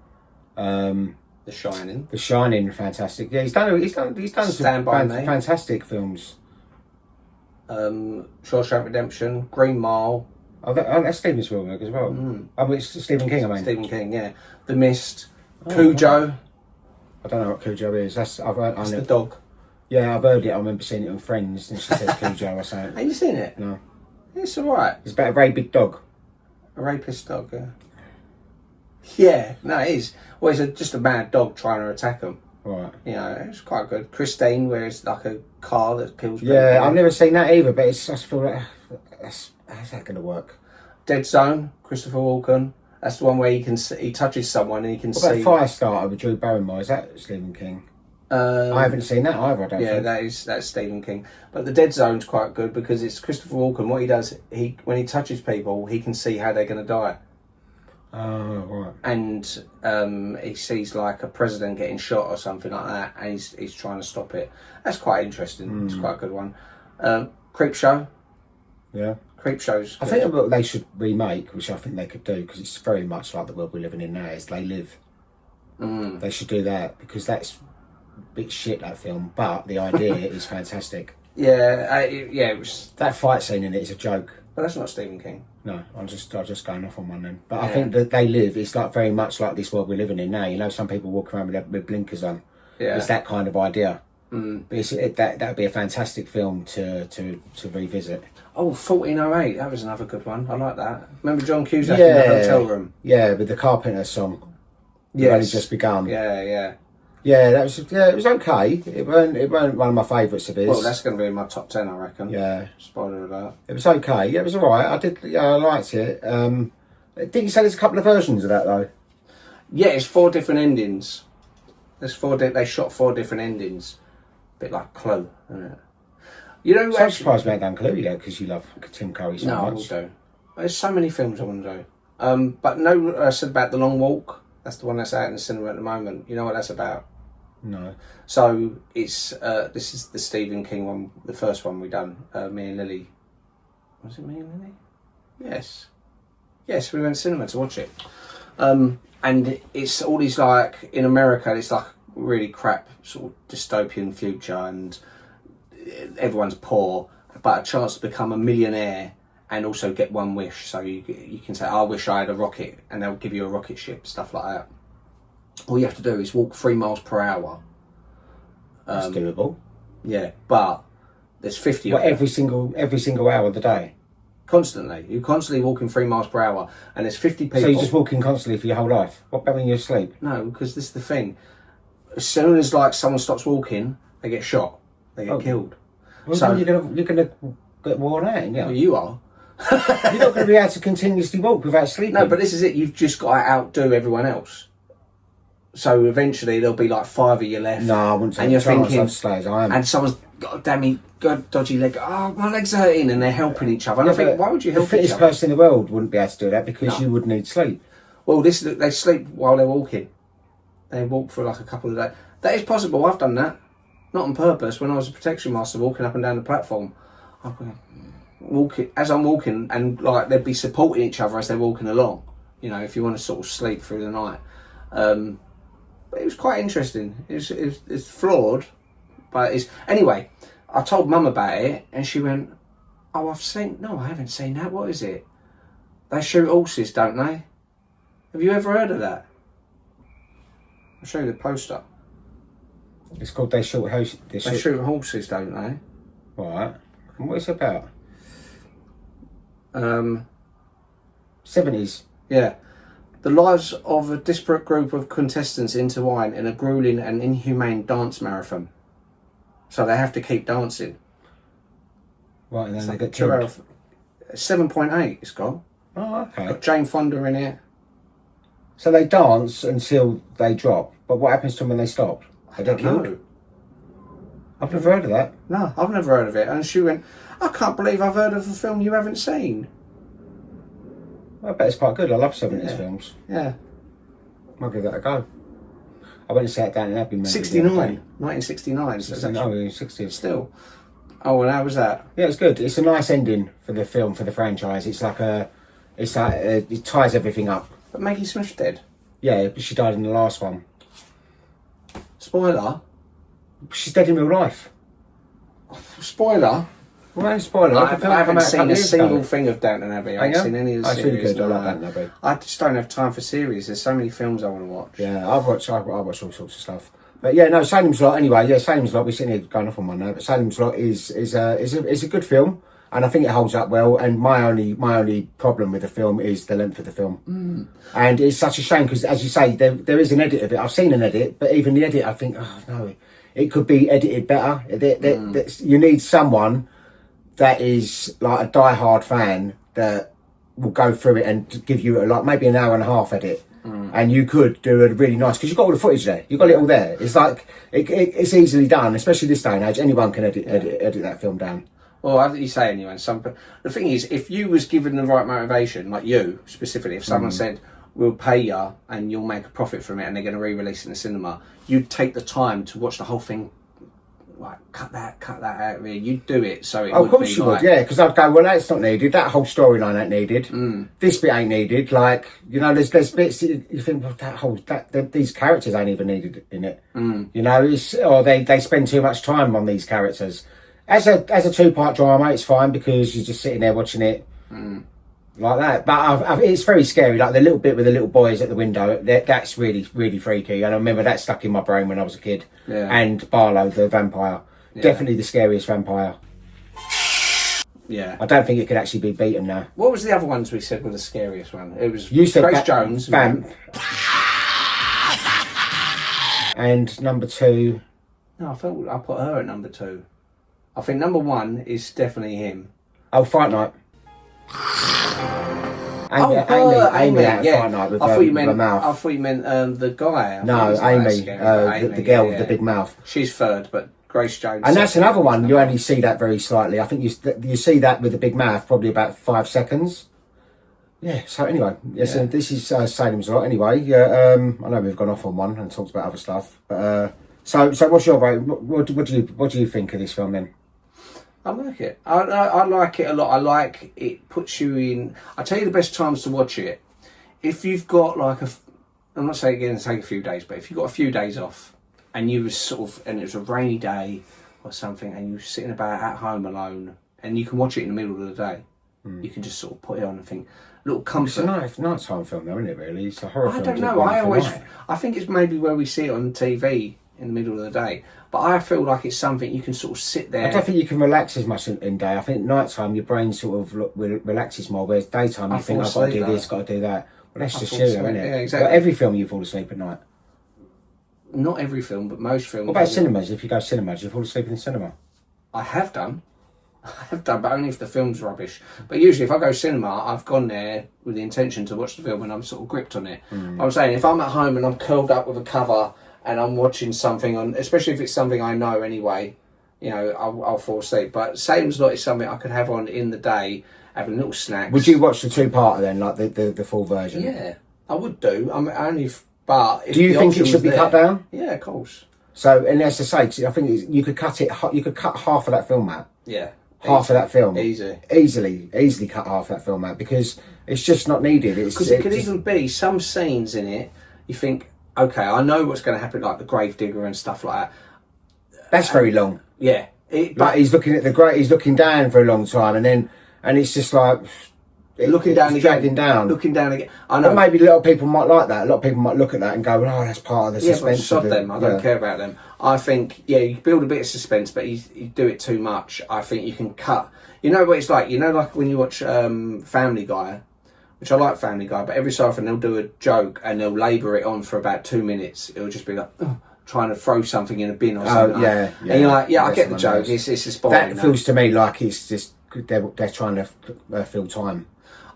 Speaker 3: The Shining.
Speaker 2: The Shining, fantastic. Yeah, he's done
Speaker 3: Stand By Me.
Speaker 2: Fantastic films.
Speaker 3: Shawshank Redemption, Green Mile.
Speaker 2: Oh, that's Steven Spielberg as well. Oh, it's Stephen King. I mean,
Speaker 3: Stephen King. Yeah, The Mist, Cujo.
Speaker 2: I don't know what Cujo is. That's
Speaker 3: the dog.
Speaker 2: Yeah, I've heard it. I remember seeing it on Friends, and she says Cujo or something.
Speaker 3: Have you seen it?
Speaker 2: No.
Speaker 3: It's alright.
Speaker 2: It's about a very big dog.
Speaker 3: A rapist dog, yeah. Yeah, no, it is. Well, it's just a mad dog trying to attack him.
Speaker 2: Right.
Speaker 3: It's quite good. Christine, where it's like a car that kills people.
Speaker 2: Yeah, I've never seen that either, but I just feel like, how's that going to work?
Speaker 3: Dead Zone, Christopher Walken. That's the one where he touches someone and he can see.
Speaker 2: What about Firestarter with Drew Barrymore? Is that Stephen King? I haven't seen that either, I don't think.
Speaker 3: That's Stephen King. But the Dead Zone's quite good because it's Christopher Walken. What he does, when he touches people, he can see how they're going to die.
Speaker 2: Oh, right.
Speaker 3: And he sees like a president getting shot or something like that, and he's trying to stop it. That's quite interesting. It's quite a good one. Creepshow.
Speaker 2: Yeah.
Speaker 3: Creepshow's good.
Speaker 2: I think what they should remake, which I think they could do, because it's very much like the world we're living in now, is They Live. They should do that, because that's bit shit, that film, but the idea is fantastic.
Speaker 3: Yeah, it was
Speaker 2: that fight scene in it is a joke.
Speaker 3: But that's not Stephen King.
Speaker 2: No, I'm just going off on one then. But I think that They Live, it's like very much like this world we're living in now. Some people walk around with blinkers on.
Speaker 3: Yeah,
Speaker 2: it's that kind of idea. But that would be a fantastic film to revisit.
Speaker 3: Oh, 1408, that was another good one. I like that. Remember John Cusack in the hotel room?
Speaker 2: Yeah, with the Carpenter song. Yes. Only Just Begun.
Speaker 3: Yeah,
Speaker 2: it was okay. It weren't one of my favourites of his.
Speaker 3: Well, that's going to be in my top 10, I reckon.
Speaker 2: Yeah.
Speaker 3: Spoiler alert.
Speaker 2: It was okay. Yeah, it was alright. I liked it. Didn't you say there's a couple of versions of that, though?
Speaker 3: Yeah, it's 4 different endings. They shot 4 different endings. A bit like Clue, isn't it?
Speaker 2: I'm surprised we haven't done Clue yet, because you love Tim Curry so much.
Speaker 3: No, I will do. There's so many films I want to do. But no, I said about The Long Walk. That's the one that's out in the cinema at the moment. You know what that's about?
Speaker 2: No.
Speaker 3: So it's this is the Stephen King one, the first one we done. Me and Lily. Was it me and Lily? Yes, we went to cinema to watch it. And it's all these like in America. It's like really crap sort of dystopian future, and everyone's poor, but a chance to become a millionaire and also get one wish. So you can say, I wish I had a rocket, and they'll give you a rocket ship, stuff like that. All you have to do is walk 3 miles per hour.
Speaker 2: That's doable.
Speaker 3: Yeah, but there's 50 of
Speaker 2: every single hour of the day?
Speaker 3: Constantly. You're constantly walking 3 miles per hour, and there's 50 people.
Speaker 2: So you're just walking constantly for your whole life? What about when you're asleep?
Speaker 3: No, because this is the thing. As soon as like someone stops walking, they get shot. They get killed.
Speaker 2: Well, so you're gonna get worn out, yeah.
Speaker 3: Well, you are.
Speaker 2: You're not going to be able to continuously walk without sleeping.
Speaker 3: No, but this is it. You've just got to outdo everyone else. So eventually there'll be like 5 of you left.
Speaker 2: No, I wouldn't say.
Speaker 3: And you're thinking,
Speaker 2: I am.
Speaker 3: And someone's got a dodgy leg. Oh, my leg's hurting, and they're helping each other. And I think, why would you help each other?
Speaker 2: The fittest person in the world wouldn't be able to do that because you would need sleep.
Speaker 3: Well, they sleep while they're walking. They walk for like a couple of days. That is possible. I've done that, not on purpose. When I was a protection master, walking up and down the platform, as I'm walking, and like they'd be supporting each other as they're walking along. If you want to sort of sleep through the night. But it was quite interesting. It's flawed, but it's anyway. I told Mum about it, and she went, "Oh, No, I haven't seen that. What is it? They shoot horses, don't they? Have you ever heard of that?" I'll show you the poster.
Speaker 2: It's called They Shoot Horses.
Speaker 3: They shoot horses, don't they?
Speaker 2: Right. And what is it about?
Speaker 3: 70s. Yeah. The lives of a disparate group of contestants intertwine in a grueling and inhumane dance marathon. So they have to keep dancing.
Speaker 2: Right, and then they get
Speaker 3: 2
Speaker 2: killed.
Speaker 3: hours. 7.8 it's got.
Speaker 2: Oh, okay.
Speaker 3: Got Jane Fonda in it.
Speaker 2: So they dance until they drop. But what happens to them when they stop? They get killed?
Speaker 3: No.
Speaker 2: I've never heard of that.
Speaker 3: No, I've never heard of it. And she went, I can't believe I've heard of a film you haven't seen.
Speaker 2: I bet it's quite good. I love 70s films.
Speaker 3: Yeah.
Speaker 2: I'll give that a go. I went to see it down in Abbey.
Speaker 3: 69. 1969. So it's actually
Speaker 2: 60s.
Speaker 3: still. Oh, and how was that?
Speaker 2: Yeah, it's good. It's a nice ending for the film, for the franchise. It's like it ties everything up.
Speaker 3: But Maggie Smith's dead.
Speaker 2: Yeah, but she died in the last one.
Speaker 3: Spoiler.
Speaker 2: She's dead in real life.
Speaker 3: Spoiler.
Speaker 2: Well, no spoiler.
Speaker 3: I haven't seen a single thing of Downton Abbey. I haven't seen any of the
Speaker 2: That's
Speaker 3: series.
Speaker 2: really good. I
Speaker 3: No.
Speaker 2: like Downton Abbey.
Speaker 3: I just don't have time for series. There's so many films I want to watch.
Speaker 2: Yeah, I watch all sorts of stuff. But yeah, no, Salem's Lot. Anyway, yeah, Salem's Lot. We're sitting here going off on one now, but Salem's Lot is a good film, and I think it holds up well. And my only problem with the film is the length of the film, and it's such a shame because, as you say, there is an edit of it. I've seen an edit, but even the edit, I think, oh no, it could be edited better. You need someone that is like a die-hard fan that will go through it and give you maybe an hour and a half edit. And you could do a really nice, because you've got all the footage there. You've got it all there. It's like, it's easily done, especially this day and age. Anyone can edit that film down.
Speaker 3: Well, as you say anyway, the thing is, if you was given the right motivation, like you specifically, if someone said, we'll pay you and you'll make a profit from it and they're going to re-release it in the cinema, you'd take the time to watch the whole thing, like, cut that out of here. You'd do it so it would be.
Speaker 2: Of course you would, yeah, because I'd go, well, that's not needed. That whole storyline ain't needed. This bit ain't needed. Like, you know, there's bits you think, well, these characters ain't even needed in it. You know, or they spend too much time on these characters. As a 2-part drama, it's fine because you're just sitting there watching it like that. But it's very scary. Like the little bit with the little boys at the window, that's really, really freaky. And I remember that stuck in my brain when I was a kid.
Speaker 3: Yeah.
Speaker 2: And Barlow, the vampire, definitely the scariest vampire.
Speaker 3: Yeah.
Speaker 2: I don't think it could actually be beaten now.
Speaker 3: What was the other ones we said were the scariest one? It was
Speaker 2: You said
Speaker 3: Grace Jones.
Speaker 2: Vamp. And number 2.
Speaker 3: No, I thought I put her at number 2. I think number 1 is definitely him.
Speaker 2: Oh, Fright Night. Amy out of Fright Night with the mouth.
Speaker 3: I thought you meant the guy.
Speaker 2: No, Amy, the girl with the big mouth.
Speaker 3: She's third, but Grace Jones.
Speaker 2: And that's another one, you only see that very slightly. I think you see that with the big mouth probably about 5 seconds. Yeah, so anyway, so this is Salem's Lot anyway. Yeah, I know we've gone off on one and talked about other stuff. But so what's your vote? What do you think of this film then?
Speaker 3: I like it. I like it a lot. I like it puts you in. I tell you the best times to watch it. If you've got like I'm not saying again take a few days, but if you've got a few days off and you was and it was a rainy day or something and you're sitting about at home alone and you can watch it in the middle of the day, you can just sort of put it on and think, little comfort.
Speaker 2: It's a nice time film though, isn't it really? It's a horror film.
Speaker 3: I don't know. I think it's maybe where we see it on TV in the middle of the day. But I feel like it's something you can sort of sit there.
Speaker 2: I don't think you can relax as much in day. I think night time your brain sort of relaxes more, whereas daytime you think I've got to do this, got to do that. Well, that's just you, isn't it?
Speaker 3: Yeah, exactly.
Speaker 2: But every film you fall asleep at night.
Speaker 3: Not every film, but most films.
Speaker 2: What about cinemas? If you go to cinemas, you fall asleep in the cinema?
Speaker 3: I have done, but only if the film's rubbish. But usually if I go cinema, I've gone there with the intention to watch the film and I'm sort of gripped on it. I'm saying if I'm at home and I'm curled up with a cover and I'm watching something on, especially if it's something I know anyway, you know, I'll fall asleep. But Salem's Lot is something I could have on in the day, having little snacks.
Speaker 2: Would you watch the 2-parter then, like the full version?
Speaker 3: Yeah, I would do. But if
Speaker 2: do you think it should be cut down?
Speaker 3: Yeah, of course.
Speaker 2: So, and as I say, I think you could cut it. You could cut half of that film out.
Speaker 3: Yeah,
Speaker 2: half of that film.
Speaker 3: Easily
Speaker 2: cut half of that film out because it's just not needed.
Speaker 3: Because it could even be some scenes in it. You think, okay, I know what's going to happen, like the Gravedigger and stuff like that.
Speaker 2: That's very long.
Speaker 3: Yeah,
Speaker 2: but he's looking at he's looking down for a long time, and it's just like
Speaker 3: looking down again. I know.
Speaker 2: But maybe a lot of people might like that. A lot of people might look at that and go, "Oh, that's part of the suspense."
Speaker 3: Yeah, but them. I don't care about them. I think, you build a bit of suspense, but you do it too much. I think you can cut. You know what it's like. You know, like when you watch Family Guy, which I like Family Guy, but every so often they'll do a joke and they'll labour it on for about 2 minutes. It'll just be like, trying to throw something in a bin or something.
Speaker 2: Yeah.
Speaker 3: And you're like, I get the joke. It's just boring.
Speaker 2: That feels to me like it's just they're trying to fill time.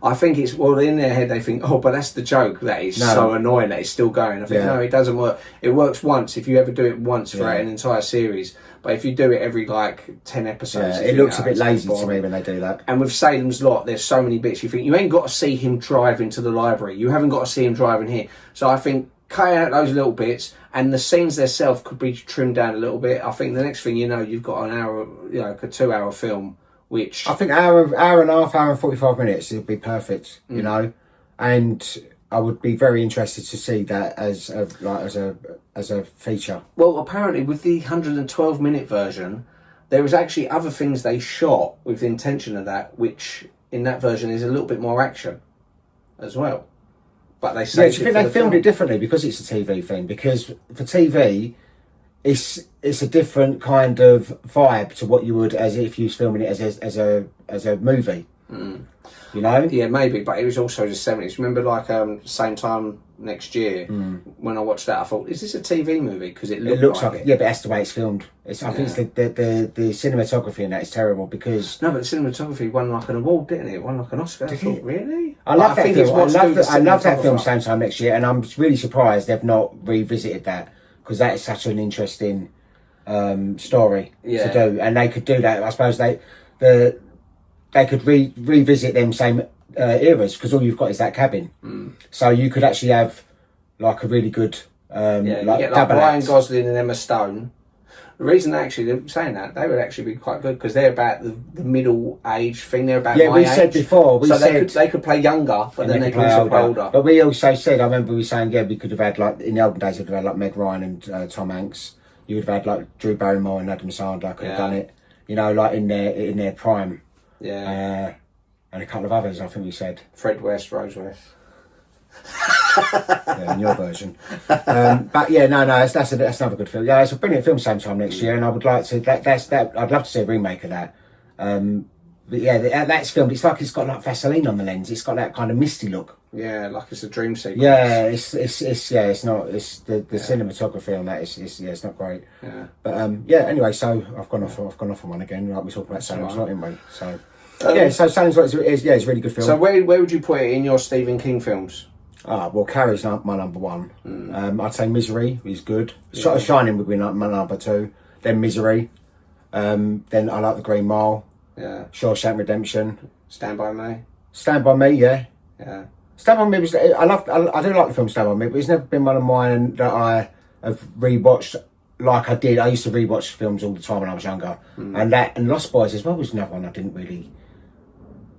Speaker 3: I think it's, in their head they think, but that's the joke. That is so annoying that it's still going. I think, no, it doesn't work. It works once, if you ever do it once for an entire series. But if you do it every, 10 episodes...
Speaker 2: it looks a bit lazy to me when they do that.
Speaker 3: And with Salem's Lot, there's so many bits. You think, you ain't got to see him drive into the library. You haven't got to see him driving here. So I think, cutting out those little bits, and the scenes themselves could be trimmed down a little bit. I think the next thing you know, you've got an hour, a 2-hour film, which...
Speaker 2: I think hour and a half, hour and 45 minutes, it would be perfect, you know? And I would be very interested to see that as a feature.
Speaker 3: Well, apparently with the 112-minute version, there was actually other things they shot with the intention of that, which in that version is a little bit more action as well. But they say...
Speaker 2: do you think they filmed it differently because it's a TV thing? Because for TV, it's a different kind of vibe to what you would as if you was filming it as a movie. You know?
Speaker 3: Yeah, maybe, but it was also the 70s. Remember, same time next year, when I watched that, I thought, is this a TV movie? Because it looks like it.
Speaker 2: Yeah, but that's the way it's filmed. I think it's the cinematography in that is terrible because...
Speaker 3: No, but the cinematography won an award, didn't it? It won an Oscar. I thought, really?
Speaker 2: I love that film. I love that film same time next year, and I'm really surprised they've not revisited that because that is such an interesting story to do, and they could do that. I suppose they could revisit them same eras because all you've got is that cabin. So you could actually have a really good
Speaker 3: Ryan Gosling and Emma Stone. The reason they're saying that, they would actually be quite good because they're about the middle age thing. They're about my age.
Speaker 2: We said before.
Speaker 3: They could play younger, but then they could also play older.
Speaker 2: But we also said, I remember we saying, we could have had in the olden days, we could have had Meg Ryan and Tom Hanks. You would have had Drew Barrymore and Adam Sandler could have done it. In their prime.
Speaker 3: Yeah.
Speaker 2: And a couple of others, I think we said.
Speaker 3: Fred West, Rose West.
Speaker 2: In your version. But yeah, that's another good film. Yeah, it's a brilliant film sometime next year, and I would like to. I'd love to see a remake of that. But yeah, that's filmed. It's like it's got Vaseline on the lens. It's got that kind of misty look.
Speaker 3: Yeah, like it's a dream sequence.
Speaker 2: Yeah, it's not. It's the cinematography on that. It's not great.
Speaker 3: Yeah.
Speaker 2: But anyway, so I've gone off on one again. Like we talked about Salems, not in we? So so Salems is a really good film.
Speaker 3: So where would you put it in your Stephen King films?
Speaker 2: Well, Carrie's my number one. I'd say Misery is good. Shining would be my number two. Then Misery. Then I like The Green Mile.
Speaker 3: Yeah.
Speaker 2: Shawshank Redemption.
Speaker 3: Stand By Me.
Speaker 2: Stand By Me, yeah.
Speaker 3: Yeah.
Speaker 2: Stand By Me was... I do like the film Stand By Me, but it's never been one of mine that I have rewatched like I did. I used to rewatch films all the time when I was younger. And Lost Boys as well was another one I didn't really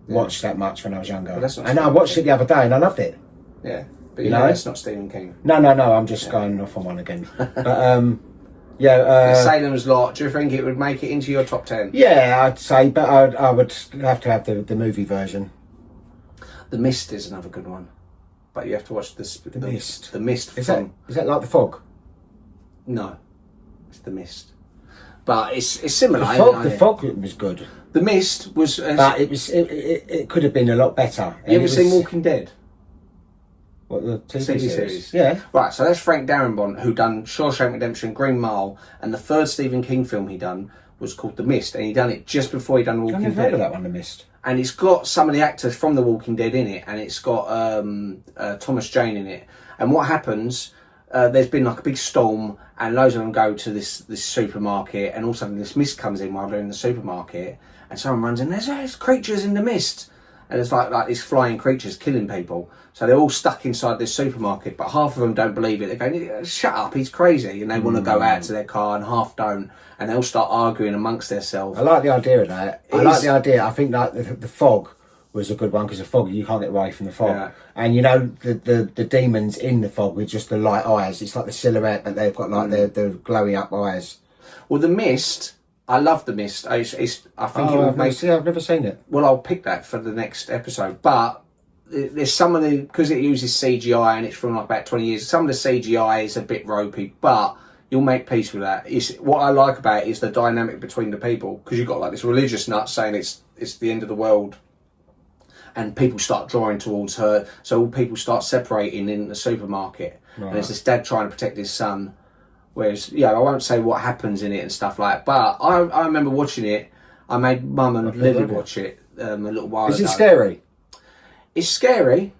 Speaker 2: watch that much when I was younger. And I watched it the other day and I loved it.
Speaker 3: Yeah. But you know it's not Stephen King.
Speaker 2: No, I'm just going off on one again. But
Speaker 3: Salem's Lot, do you think it would make it into your top 10?
Speaker 2: Yeah, I'd say, but I would have to have the movie version.
Speaker 3: The Mist is another good one, but you have to watch the
Speaker 2: Mist.
Speaker 3: The Mist.
Speaker 2: Is that like The Fog?
Speaker 3: No, it's The Mist. But it's similar.
Speaker 2: The Fog was good.
Speaker 3: The Mist was,
Speaker 2: but it could have been a lot better.
Speaker 3: You ever seen Walking Dead?
Speaker 2: What, the TV series?
Speaker 3: Yeah. Right, so that's Frank Darabont, who done Shawshank Redemption, Green Mile, and the third Stephen King film he done was called The Mist, and he done it just before he done Walking Dead.
Speaker 2: I've never heard of that one, The Mist.
Speaker 3: And it's got some of the actors from The Walking Dead in it, and it's got Thomas Jane in it. And what happens, there's been a big storm, and loads of them go to this supermarket, and all of a sudden this mist comes in while they're in the supermarket, and someone runs in, there's creatures in the mist. And it's like these flying creatures killing people. So they're all stuck inside this supermarket, but half of them don't believe it. They're going, shut up, he's crazy. And they want to go out to their car, and half don't. And they'll start arguing amongst themselves. I
Speaker 2: like the idea of that. I think that the fog was a good one, because the fog, you can't get away from the fog. Yeah. And the demons in the fog with just the light eyes. It's like the silhouette, but they've got their glowing up eyes.
Speaker 3: Well, The Mist... I love The Mist. I think
Speaker 2: I've never seen it.
Speaker 3: Well, I'll pick that for the next episode. But there's some of because it uses CGI and it's from about 20 years. Some of the CGI is a bit ropey, but you'll make peace with that. What I like about it is the dynamic between the people, because you've got this religious nut saying it's the end of the world, and people start drawing towards her. So all people start separating in the supermarket, and it's this dad trying to protect his son. Whereas, I won't say what happens in it and stuff like that, but I remember watching it. I made Mum and Lily watch it a little while ago.
Speaker 2: Is it scary?
Speaker 3: It's scary,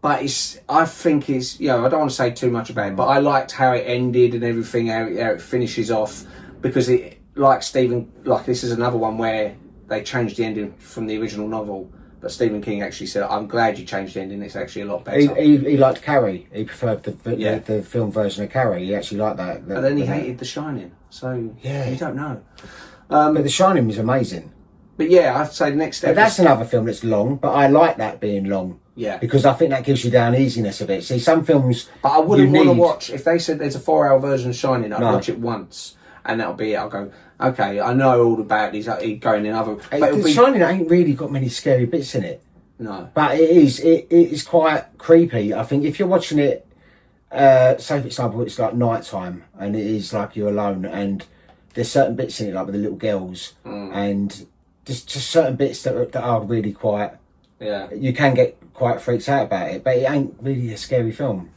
Speaker 3: but I think it's, I don't want to say too much about it, but I liked how it ended and everything, how it finishes off, because it, this is another one where they changed the ending from the original novel. But Stephen King actually said, "I'm glad you changed the ending. It's actually a lot better."
Speaker 2: He liked Carrie. He preferred the film version of Carrie. He actually liked that.
Speaker 3: But then he hated The Shining. So you don't know.
Speaker 2: But The Shining was amazing.
Speaker 3: But I'd say the next episode.
Speaker 2: But that's another film that's long. But I like that being long.
Speaker 3: Yeah. Because
Speaker 2: I think that gives you the uneasiness of it. See, some films.
Speaker 3: But I wouldn't want to watch if they said there's a 4-hour version of Shining. I'd watch it once, and that'll be it. I'll go. Okay, I know all about these. Going in other.
Speaker 2: But The Shining ain't really got many scary bits in it.
Speaker 3: No.
Speaker 2: But it is quite creepy. I think if you're watching it, say for example, it's like night time and it is like you're alone and there's certain bits in it like with the little girls and just certain bits that are really quite, you can get quite freaked out about it, but it ain't really a scary film.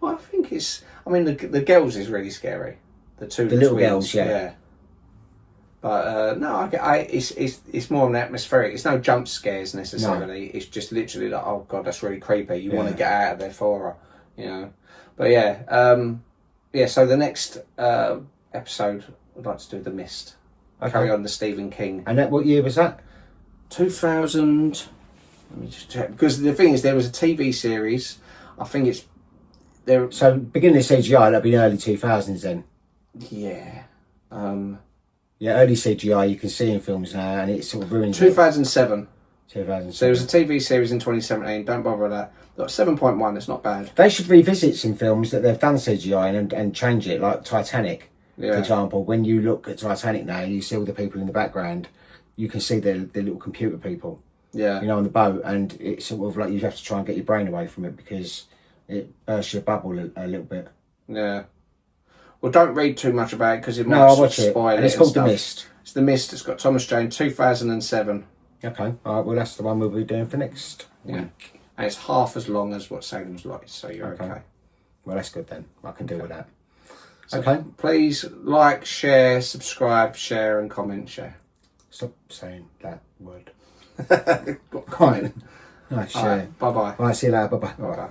Speaker 3: Well, I think the girls is really scary. The
Speaker 2: little girls, yeah.
Speaker 3: But no, it's more an atmospheric. It's no jump scares necessarily. No. It's just literally like, oh god, that's really creepy. You want to get out of there for her, But so the next episode, I'd like to do The Mist. Okay. Carry on the Stephen King.
Speaker 2: And what year was that?
Speaker 3: 2000. Let me just check, because the thing is, there was a TV series. I think it's there.
Speaker 2: So beginning of CGI, that'd be early 2000s then.
Speaker 3: Yeah.
Speaker 2: Yeah, early CGI you can see in films now, and it sort of ruins
Speaker 3: 2007.
Speaker 2: 2007.
Speaker 3: So there was a TV series in 2017. Don't bother with that. Got 7.1. It's not bad.
Speaker 2: They should revisit some films that they've done CGI and change it, like Titanic, for example. When you look at Titanic now, you see all the people in the background. You can see the little computer people.
Speaker 3: Yeah.
Speaker 2: On the boat, and it's sort of like you have to try and get your brain away from it because it bursts your bubble a little bit.
Speaker 3: Yeah. Well, don't read too much about it because it might spoil it.
Speaker 2: And it's called The Mist.
Speaker 3: It's The Mist. It's got Thomas Jane, 2007.
Speaker 2: Okay. All right. Well, that's the one we'll be doing for next week.
Speaker 3: And it's half as long as what Salem's like, so you're okay.
Speaker 2: Well, that's good then. I can deal with that.
Speaker 3: So okay. Please like, share, subscribe, share, and comment. Share.
Speaker 2: Stop saying that word.
Speaker 3: Comment.
Speaker 2: Nice. Share.
Speaker 3: Bye bye.
Speaker 2: All right. See you later. Bye bye.
Speaker 3: Bye bye.